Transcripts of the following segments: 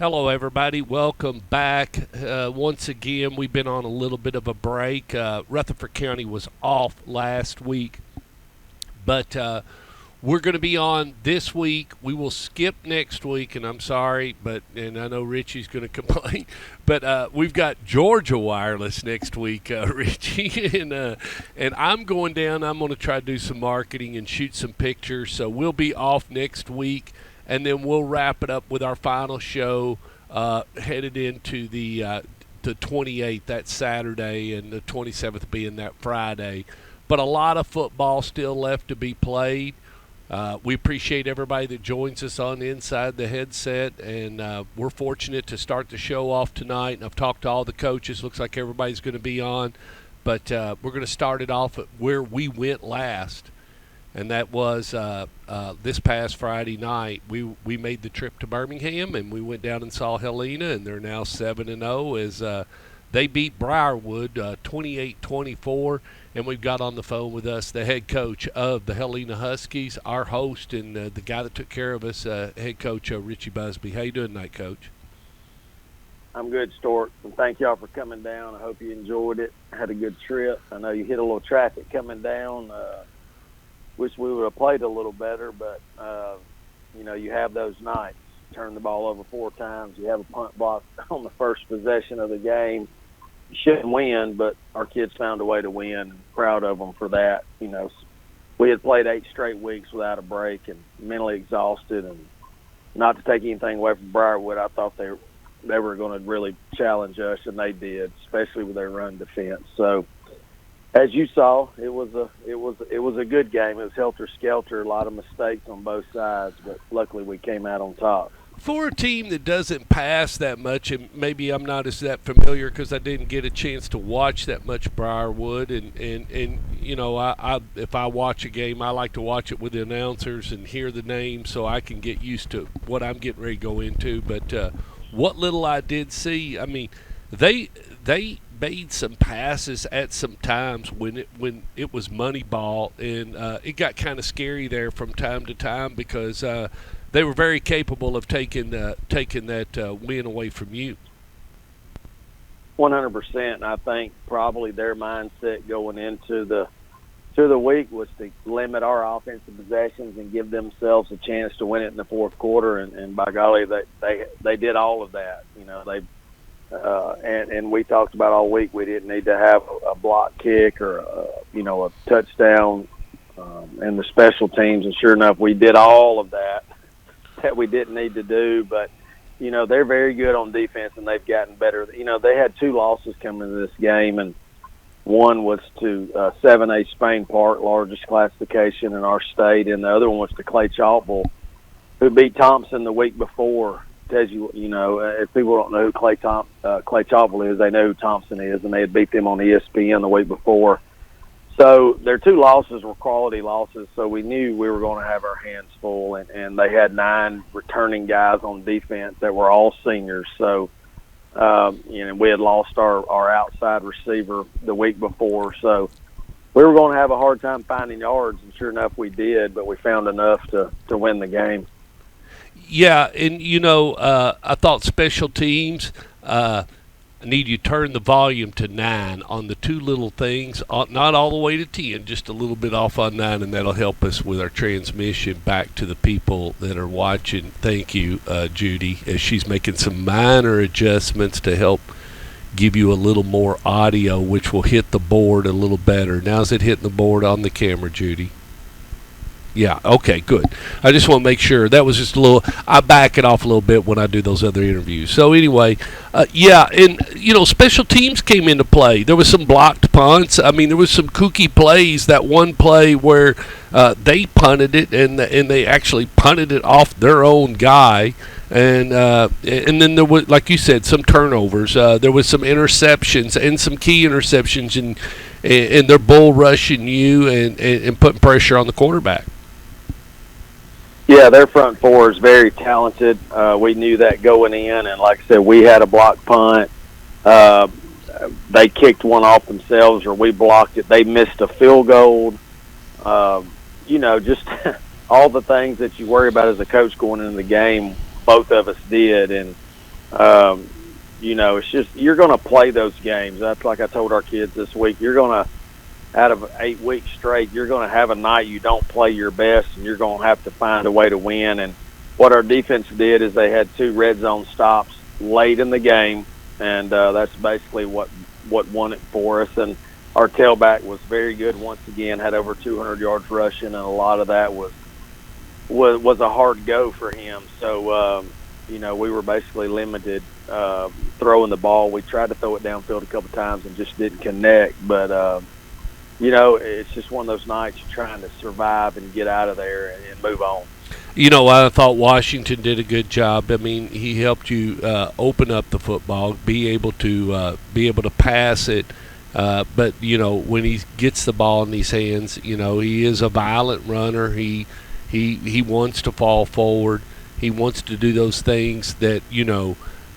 Hello, everybody. Welcome back. Once again, we've been on a little bit of a break. Rutherford County was off last week, but we're going to be on this week. We will skip next week, and I'm sorry, and I know Richie's going to complain, but we've got Georgia Wireless next week, Richie, and I'm going down. I'm going to try to do some marketing and shoot some pictures, so we'll be off next week. And then we'll wrap it up with our final show headed into the 28th, that Saturday, and the 27th being that Friday. But a lot of football still left to be played. We appreciate everybody that joins us on Inside the Headset, and we're fortunate to start the show off tonight. And I've talked to all the coaches. Looks like everybody's going to be on. But we're going to start it off at where we went last. And that was this past Friday night. We made the trip to Birmingham, and we went down and saw Helena, and they're now 7-0 as they beat Briarwood 28-24. And we've got on the phone with us the head coach of the Helena Huskies, our host, and the guy that took care of us, head coach Richie Busby. How you doing tonight, Coach? I'm good, Stuart, and thank y'all for coming down. I hope you enjoyed it. Had a good trip. I know you hit a little traffic coming down. Wish we would have played a little better, but, you have those nights. Turn the ball over 4 times. You have a punt block on the first possession of the game. You shouldn't win, but our kids found a way to win. Proud of them for that. We had played 8 straight weeks without a break and mentally exhausted. And not to take anything away from Briarwood, I thought they were going to really challenge us, and they did, especially with their run defense. So, as you saw, it was a good game. It was helter-skelter, a lot of mistakes on both sides, but luckily we came out on top. For a team that doesn't pass that much, and maybe I'm not as that familiar because I didn't get a chance to watch that much Briarwood, and I if I watch a game, I like to watch it with the announcers and hear the names so I can get used to what I'm getting ready to go into. But what little I did see, I mean, they made some passes at some times when it was money ball, and it got kind of scary there from time to time because they were very capable of taking that win away from you. 100%. I think probably their mindset going into the week was to limit our offensive possessions and give themselves a chance to win it in the fourth quarter, and by golly, they did all of that. And we talked about all week we didn't need to have a block kick or a touchdown in the special teams, and sure enough we did all of that we didn't need to do. But they're very good on defense, and they've gotten better. They had 2 losses coming into this game, and one was to 7A Spain Park, largest classification in our state, and the other one was to Clay Chalkville, who beat Thompson the week before. Tells you, if people don't know who Clay Chalkville is, they know who Thompson is, and they had beat them on ESPN the week before. So their 2 losses were quality losses, so we knew we were going to have our hands full, and they had 9 returning guys on defense that were all seniors. So, we had lost our outside receiver the week before, so we were going to have a hard time finding yards, and sure enough we did, but we found enough to win the game. Yeah, and I thought special teams. I need you to turn the volume to 9 on the 2 little things, not all the way to 10, just a little bit off on 9, and that'll help us with our transmission back to the people that are watching. Thank you, Judy, as she's making some minor adjustments to help give you a little more audio, which will hit the board a little better. Now's it hitting the board on the camera, Judy? Yeah, okay, good. I just want to make sure. That was just a little, I back it off a little bit when I do those other interviews. So anyway, and, special teams came into play. There was some blocked punts. I mean, there was some kooky plays. That one play where they punted it, and they actually punted it off their own guy. And then there was, like you said, some turnovers. There was some interceptions and some key interceptions, and they're bull rushing you and putting pressure on the quarterback. Yeah, their front 4 is very talented. We knew that going in, and like I said, we had a block punt. They kicked one off themselves, or we blocked it. They missed a field goal. Just all the things that you worry about as a coach going into the game, both of us did. And Um, it's just you're going to play those games. That's like I told our kids this week. You're going to out of 8 weeks straight, you're going to have a night you don't play your best, and you're going to have to find a way to win. And what our defense did is they had 2 red zone stops late in the game, and that's basically what won it for us. And our tailback was very good once again, had over 200 yards rushing, and a lot of that was a hard go for him. So we were basically limited throwing the ball. We tried to throw it downfield a couple times and just didn't connect, but it's just one of those nights you're trying to survive and get out of there and move on. I thought Washington did a good job. I mean, he helped you open up the football, be able to pass it. But when he gets the ball in his hands, he is a violent runner. He wants to fall forward. He wants to do those things that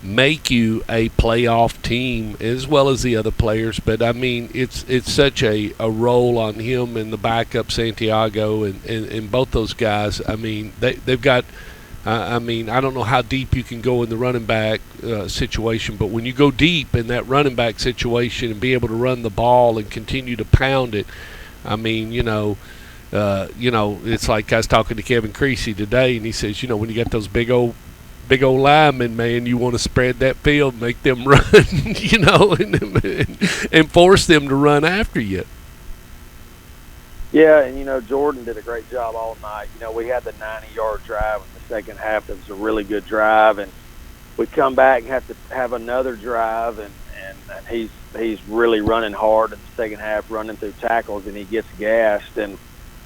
make you a playoff team as well as the other players. But I mean, it's such a role on him and the backup Santiago and both those guys. I mean, they've got. I mean, I don't know how deep you can go in the running back situation, but when you go deep in that running back situation and be able to run the ball and continue to pound it, I mean, it's like I was talking to Kevin Creasy today, and he says, when you got those big old linemen, man, you want to spread that field, make them run, and force them to run after you. Yeah, and Jordan did a great job all night. We had the 90-yard drive in the second half. That was a really good drive, and we come back and have to have another drive, and he's really running hard in the second half, running through tackles, and he gets gassed. And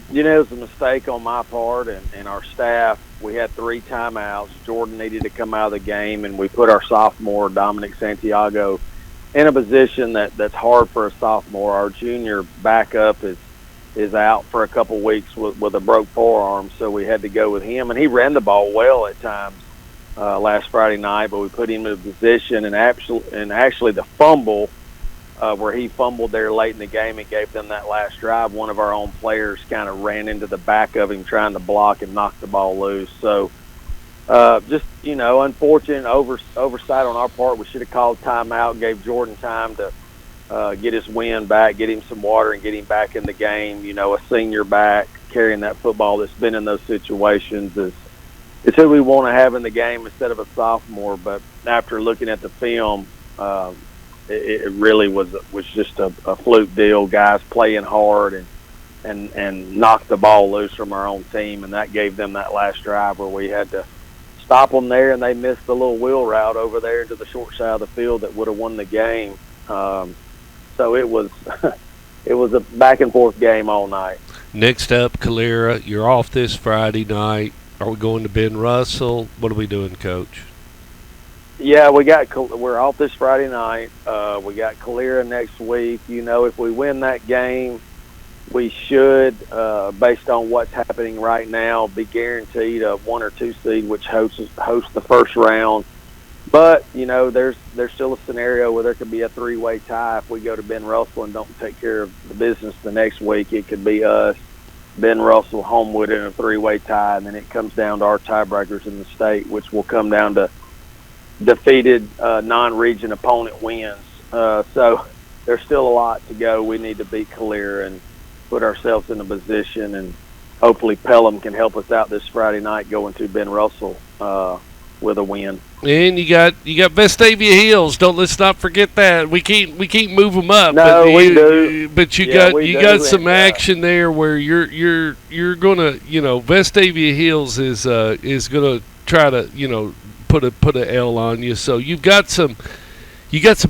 it was a mistake on my part and our staff. We had 3 timeouts. Jordan needed to come out of the game, and we put our sophomore, Dominic Santiago, in a position that's hard for a sophomore. Our junior backup is out for a couple weeks with a broke forearm, so we had to go with him. And he ran the ball well at times last Friday night, but we put him in a position, and actually the fumble where he fumbled there late in the game and gave them that last drive, one of our own players kind of ran into the back of him trying to block and knock the ball loose. So just, unfortunate oversight on our part. We should have called timeout, gave Jordan time to get his wind back, get him some water, and get him back in the game. A senior back carrying that football that's been in those situations is who we want to have in the game instead of a sophomore. But after looking at the film, it really was just a fluke deal. Guys playing hard and knocked the ball loose from our own team, and that gave them that last drive where we had to stop them there, and they missed the little wheel route over there to the short side of the field that would have won the game. So it was it was a back and forth game all night. Next up, Calera, you're off this Friday night. Are we going to Ben Russell? What are we doing, Coach? Yeah, we're off this Friday night. We got Calera next week. If we win that game, we should, based on what's happening right now, be guaranteed a 1 or 2 seed, which hosts the first round. But there's still a scenario where there could be a 3-way tie if we go to Ben Russell and don't take care of the business the next week. It could be us, Ben Russell, Homewood in a 3-way tie, and then it comes down to our tiebreakers in the state, which will come down to defeated non-region opponent wins. So there's still a lot to go. We need to beat Calera and put ourselves in a position, and hopefully Pelham can help us out this Friday night going to Ben Russell with a win. And you got Vestavia Hills. Let's not forget that. We keep move them up. No, we do. But you got some action there where you're gonna Vestavia Hills is gonna try to put a L on you. So you got some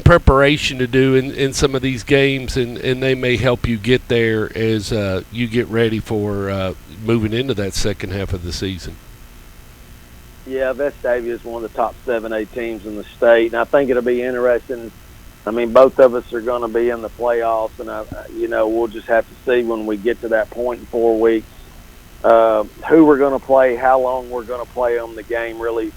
preparation to do in some of these games, and they may help you get there as you get ready for moving into that second half of the season. Yeah, Vestavia is one of the top 7A teams in the state, and I think it'll be interesting. I mean, both of us are going to be in the playoffs, and we'll just have to see when we get to that point in 4 weeks who we're going to play, how long we're going to play them. The game really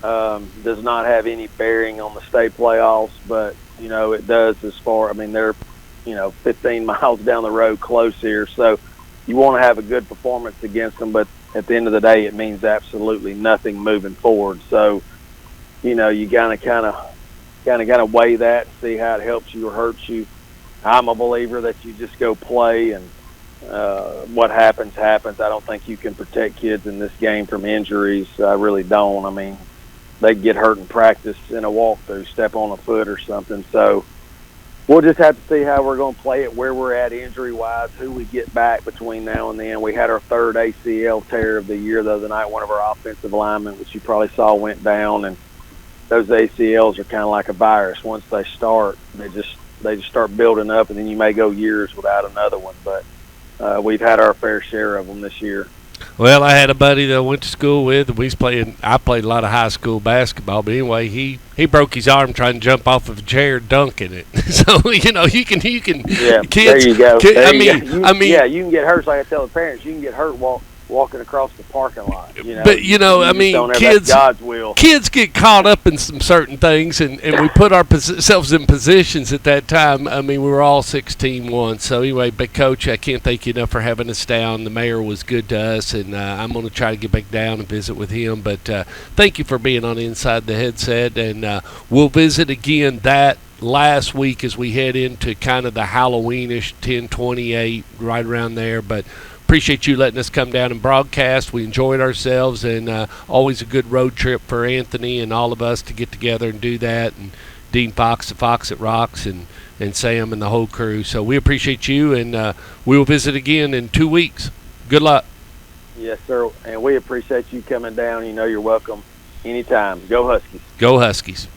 does not have any bearing on the state playoffs, but it does as far. I mean, they're 15 miles down the road, close here, so you want to have a good performance against them, but at the end of the day, it means absolutely nothing moving forward. So you gotta weigh that and see how it helps you or hurts you. I'm a believer that you just go play, and what happens happens. I don't think you can protect kids in this game from injuries. I really don't. I mean, they get hurt in practice in a walkthrough, step on a foot or something. So we'll just have to see how we're going to play it, where we're at injury-wise, who we get back between now and then. We had our third ACL tear of the year the other night. One of our offensive linemen, which you probably saw, went down, and those ACLs are kind of like a virus. Once they start, they just start building up, and then you may go years without another one. But we've had our fair share of them this year. Well, I had a buddy that I went to school with, and I played a lot of high school basketball. But anyway, he broke his arm trying to jump off of a chair dunking it. So you can. Yeah, Kids, there you go. I mean, yeah, you can get hurt. Like I tell the parents, you can get hurt walking across the parking lot. But I mean, God's will. Kids get caught up in some certain things, and we put ourselves in positions at that time. I mean, we were all 16 once. So anyway, but Coach, I can't thank you enough for having us down. The mayor was good to us, and I'm going to try to get back down and visit with him. But thank you for being on Inside the Headset, and we'll visit again that last week as we head into kind of the Halloweenish 10/28, right around there. But appreciate you letting us come down and broadcast. We enjoyed ourselves, and always a good road trip for Anthony and all of us to get together and do that, and Dean Fox, the Fox that Rocks, and Sam and the whole crew. So we appreciate you, and we'll visit again in 2 weeks. Good luck. Yes, sir, and we appreciate you coming down. You're welcome anytime. Go Huskies. Go Huskies.